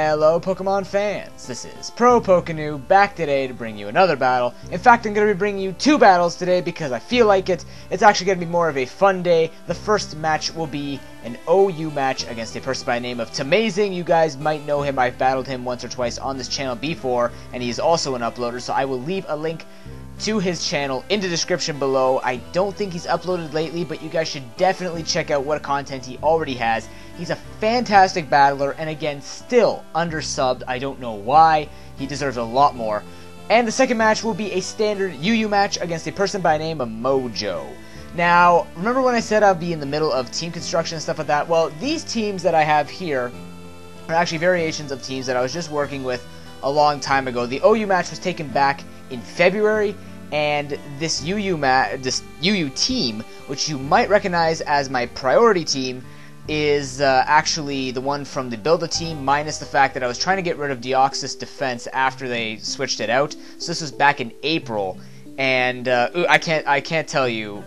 Hello Pokemon fans, this is ProPokeNoob back today to bring you another battle. In fact, I'm going to be bringing you two battles today because I feel like it. It's actually going to be more of a fun day. The first match will be an OU match against a person by the name of Tamazing. You guys might know him, I've battled him once or twice on this channel before, and he is also an uploader, so I will leave a link to his channel in the description below. I don't think he's uploaded lately, but you guys should definitely check out what content he already has. He's a fantastic battler, and again, still undersubbed. I don't know why. He deserves a lot more. And the second match will be a standard UU match against a person by the name of Mojo. Now, remember when I said I'd be in the middle of team construction and stuff like that? Well, these teams that I have here are actually variations of teams that I was just working with a long time ago. The OU match was taken back in February, and this UU team, which you might recognize as my priority team, is actually the one from the Build-A team, minus the fact that I was trying to get rid of Deoxys Defense after they switched it out. So this was back in April, and I can't tell you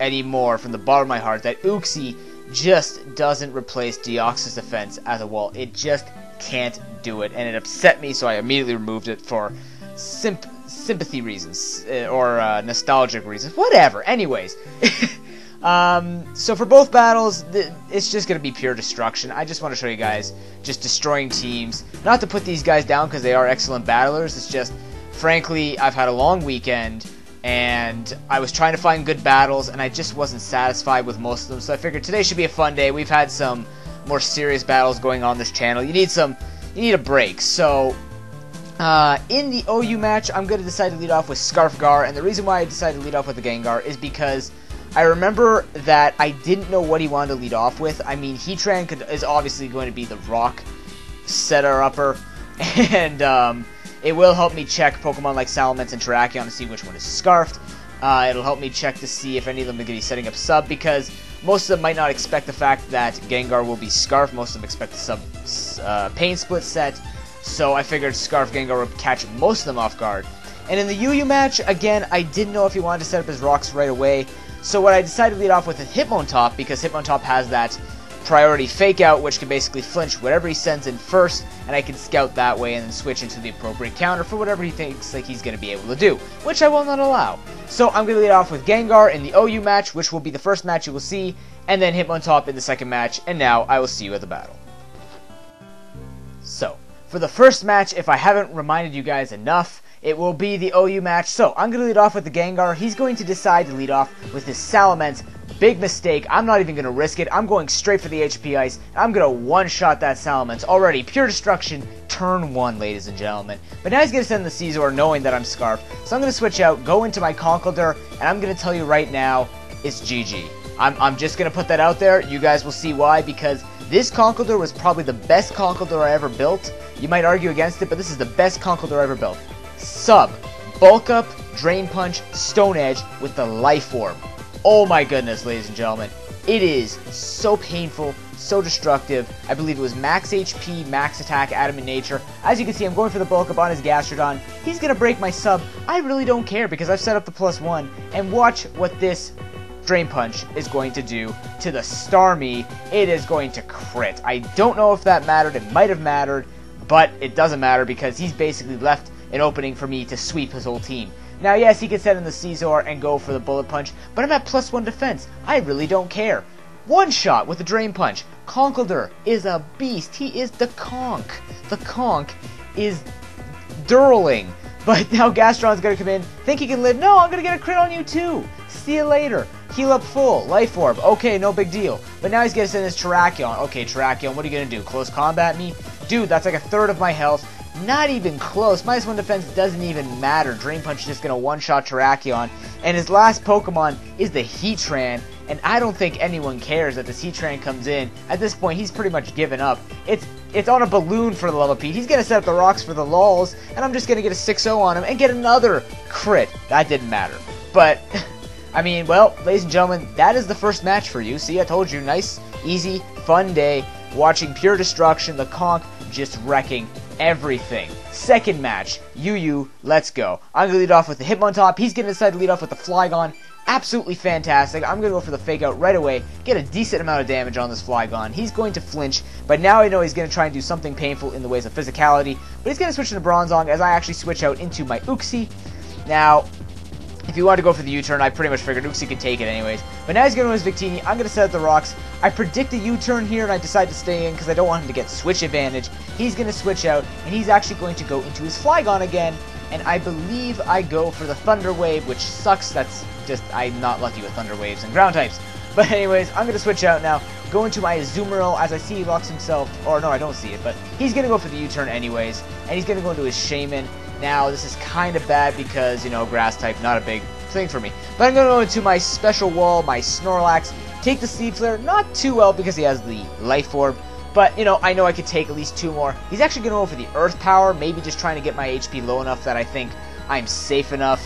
anymore from the bottom of my heart that Uxie just doesn't replace Deoxys Defense as a wall. It just can't do it, and it upset me, so I immediately removed it for sympathy reasons, or nostalgic reasons, whatever. Anyways, so for both battles, it's just going to be pure destruction. I just want to show you guys just destroying teams. Not to put these guys down because they are excellent battlers, it's just, frankly, I've had a long weekend, and I was trying to find good battles, and I just wasn't satisfied with most of them, so I figured today should be a fun day. We've had some more serious battles going on this channel. You need a break, so in the OU match, I'm going to decide to lead off with Scarfgar, and the reason why I decided to lead off with the Gengar is because I remember that I didn't know what he wanted to lead off with. I mean, Heatran is obviously going to be the rock setter-upper, and it will help me check Pokemon like Salamence and Terrakion to see which one is Scarfed. It'll help me check to see if any of them are going to be setting up Sub, because most of them might not expect the fact that Gengar will be Scarfed. Most of them expect the Sub Pain Split set. So I figured Scarf Gengar would catch most of them off guard. And in the UU match, again, I didn't know if he wanted to set up his rocks right away. So what I decided to lead off with is Hitmontop, because Hitmontop has that priority fake out, which can basically flinch whatever he sends in first, and I can scout that way and then switch into the appropriate counter for whatever he thinks like he's going to be able to do, which I will not allow. So I'm going to lead off with Gengar in the OU match, which will be the first match you will see, and then Hitmontop in the second match, and now I will see you at the battle. So, for the first match, if I haven't reminded you guys enough, it will be the OU match. So, I'm going to lead off with the Gengar. He's going to decide to lead off with his Salamence. Big mistake. I'm not even going to risk it. I'm going straight for the HP Ice. I'm going to one-shot that Salamence. Already, pure destruction, turn 1, ladies and gentlemen. But now he's going to send the Scizor knowing that I'm Scarfed. So I'm going to switch out, go into my Conkeldurr, and I'm going to tell you right now, it's GG. I'm just going to put that out there. You guys will see why, because this Conkeldurr was probably the best Conkeldurr I ever built. You might argue against it, but this is the best Conkeldurr I ever built. Sub, Bulk Up, Drain Punch, Stone Edge with the Life Orb. Oh my goodness, ladies and gentlemen. It is so painful, so destructive. I believe it was max HP, max attack, Adamant Nature. As you can see, I'm going for the Bulk Up on his Gastrodon. He's going to break my Sub. I really don't care because I've set up the +1. And watch what this Drain Punch is going to do to the Starmie. It is going to crit. I don't know if that mattered. It might have mattered, but it doesn't matter because he's basically left an opening for me to sweep his whole team. Now, yes, he can set in the Scizor and go for the Bullet Punch, but I'm at +1 defense. I really don't care. One shot with the Drain Punch. Conkeldurr is a beast. He is the Conk. The Conk is Durling. But now Gastron's going to come in, think he can live. No, I'm going to get a crit on you too. See you later. Heal up full. Life Orb. Okay, no big deal. But now he's going to send his Terrakion. Okay, Terrakion, what are you going to do? Close combat me? Dude, that's like a third of my health. Not even close. -1 defense doesn't even matter. Drain Punch is just going to one-shot Terrakion. And his last Pokemon is the Heatran. And I don't think anyone cares that this Heatran comes in. At this point, he's pretty much given up. It's on a balloon for the Lillipede. He's going to set up the rocks for the lulz. And I'm just going to get a 6-0 on him and get another crit. That didn't matter. But, I mean, well, ladies and gentlemen, that is the first match for you. See, I told you, nice, easy, fun day. Watching pure destruction, the Conk just wrecking everything. Second match, UU, let's go. I'm going to lead off with the Hitmontop. He's going to decide to lead off with the Flygon. absolutely fantastic. I'm going to go for the fake out right away, get a decent amount of damage on this Flygon. He's going to flinch, but now I know he's going to try and do something painful in the ways of physicality, but he's going to switch into Bronzong as I actually switch out into my Uxie. Now, if you want to go for the U-turn, I pretty much figured Uxie could take it anyways. But now he's going to his Victini. I'm going to set up the rocks. I predict a U-turn here, and I decide to stay in because I don't want him to get switch advantage. He's going to switch out, and he's actually going to go into his Flygon again. And I believe I go for the Thunder Wave, which sucks. That's just, I'm not lucky with Thunder Waves and ground types. But anyways, I'm going to switch out now. Go into my Azumarill as I see he locks himself. Or no, I don't see it, but he's going to go for the U-turn anyways. And he's going to go into his Shaman. Now, this is kind of bad because, you know, grass type, not a big thing for me. But I'm going to go into my Special Wall, my Snorlax, take the Seed Flare, not too well because he has the Life Orb. But, you know I could take at least 2 more. He's actually going to go for the Earth Power, maybe just trying to get my HP low enough that I think I'm safe enough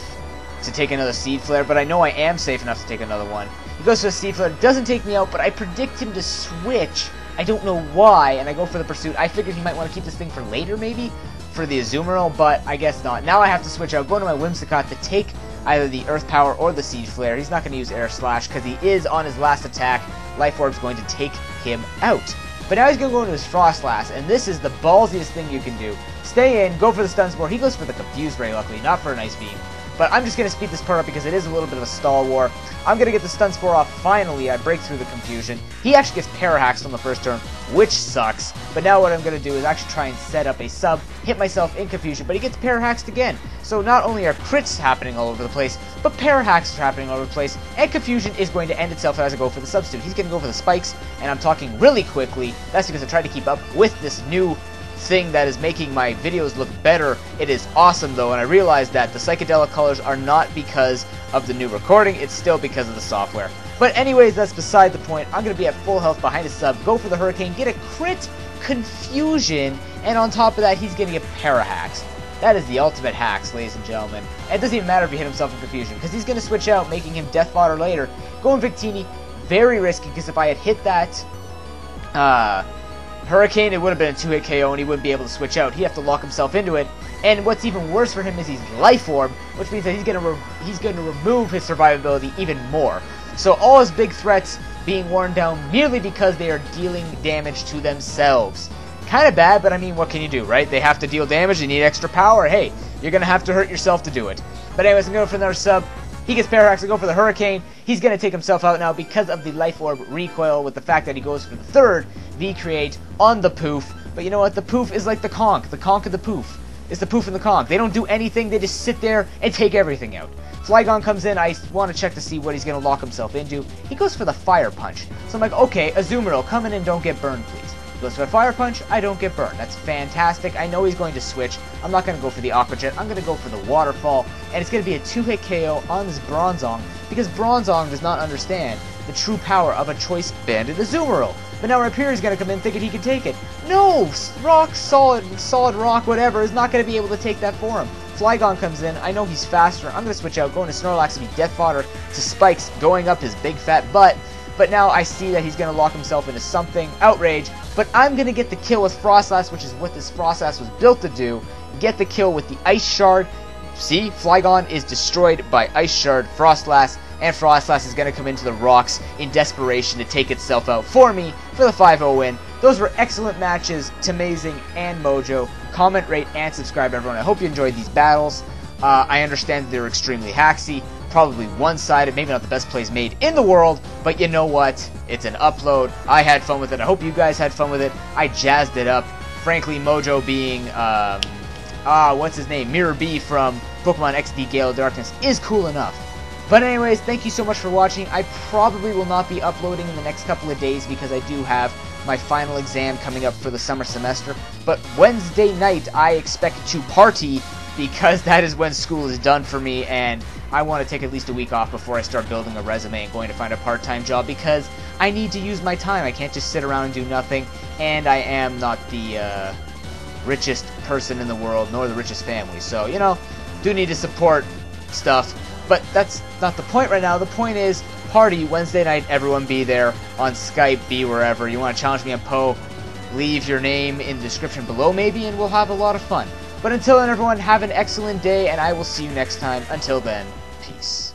to take another Seed Flare. But I know I am safe enough to take another one. He goes for the Seed Flare, doesn't take me out, but I predict him to switch. I don't know why, and I go for the Pursuit. I figured he might want to keep this thing for later, maybe, for the Azumarill, but I guess not. Now I have to switch out, go into my Whimsicott to take either the Earth Power or the Seed Flare. He's not going to use Air Slash because he is on his last attack. Life Orb's going to take him out. But now he's going to go into his Frostlass, and this is the ballsiest thing you can do. Stay in, go for the Stun Spore. He goes for the Confuse Ray, luckily, not for an Ice Beam. But I'm just going to speed this part up because it is a little bit of a stall war. I'm going to get the Stun Spore off. Finally, I break through the confusion. He actually gets Parahaxed on the first turn, which sucks. But now what I'm going to do is actually try and set up a sub, hit myself in confusion, but he gets Parahaxed again. So not only are crits happening all over the place, but Parahaxes are happening all over the place, and confusion is going to end itself as I go for the substitute. He's going to go for the spikes, and I'm talking really quickly. That's because I tried to keep up with this new thing that is making my videos look better. It is awesome though, and I realized that the psychedelic colors are not because of the new recording, it's still because of the software. But anyways, that's beside the point. I'm going to be at full health behind his sub, go for the Hurricane, get a crit confusion, and on top of that, he's going to get Parahax. That is the ultimate hacks, ladies and gentlemen. And it doesn't even matter if he hit himself in confusion, because he's going to switch out, making him death fodder later. Going Victini, very risky, because if I had hit that Hurricane, it would have been a 2-hit KO, and he wouldn't be able to switch out. He'd have to lock himself into it. And what's even worse for him is he's Life Orb, which means that he's going to remove his survivability even more. So all his big threats being worn down merely because they are dealing damage to themselves. Kind of bad, but I mean, what can you do, right? They have to deal damage, they need extra power. Hey, you're going to have to hurt yourself to do it. But anyways, I'm going for another sub. He gets Parahax to go for the Hurricane. He's going to take himself out now because of the Life Orb recoil with the fact that he goes for the third V-Create on the Poof. But you know what? The Poof is like the conch of the Poof. It's the Poof and the conch. They don't do anything, they just sit there and take everything out. Flygon comes in, I want to check to see what he's going to lock himself into. He goes for the Fire Punch. So I'm like, okay, Azumarill, come in and don't get burned, please. He goes for the Fire Punch, I don't get burned. That's fantastic. I know he's going to switch. I'm not going to go for the Aqua Jet. I'm going to go for the Waterfall. And it's going to be a 2-hit KO on this Bronzong, because Bronzong does not understand the true power of a Choice Banded Azumarill. But now Rhyperior's going to come in thinking he can take it. No! Rock, solid rock, whatever, is not going to be able to take that for him. Flygon comes in. I know he's faster. I'm going to switch out, going to Snorlax and be death fodder to Spikes, going up his big fat butt. But now I see that he's going to lock himself into something. Outrage. But I'm going to get the kill with Frostlass, which is what this Frostlass was built to do. Get the kill with the Ice Shard. See? Flygon is destroyed by Ice Shard, Frostlass, and Frostlass is going to come into the rocks in desperation to take itself out for me for the 5-0 win. Those were excellent matches, Tamazing and Mojo. Comment, rate, and subscribe, everyone. I hope you enjoyed these battles. I understand that they were extremely hacksy, probably one-sided, maybe not the best plays made in the world, but you know what? It's an upload. I had fun with it. I hope you guys had fun with it. I jazzed it up. Frankly, Mojo being, what's his name? Mirror B from Pokemon XD Gale of Darkness is cool enough. But anyways, thank you so much for watching. I probably will not be uploading in the next couple of days because I do have my final exam coming up for the summer semester. But Wednesday night, I expect to party because that is when school is done for me, and I want to take at least a week off before I start building a resume and going to find a part-time job because I need to use my time. I can't just sit around and do nothing, and I am not the richest person in the world, nor the richest family. So, you know, do need to support stuff. But that's not the point right now. The point is, party Wednesday night, everyone be there on Skype, be wherever. You want to challenge me on Poe, leave your name in the description below maybe, and we'll have a lot of fun. But until then, everyone, have an excellent day, and I will see you next time. Until then, peace.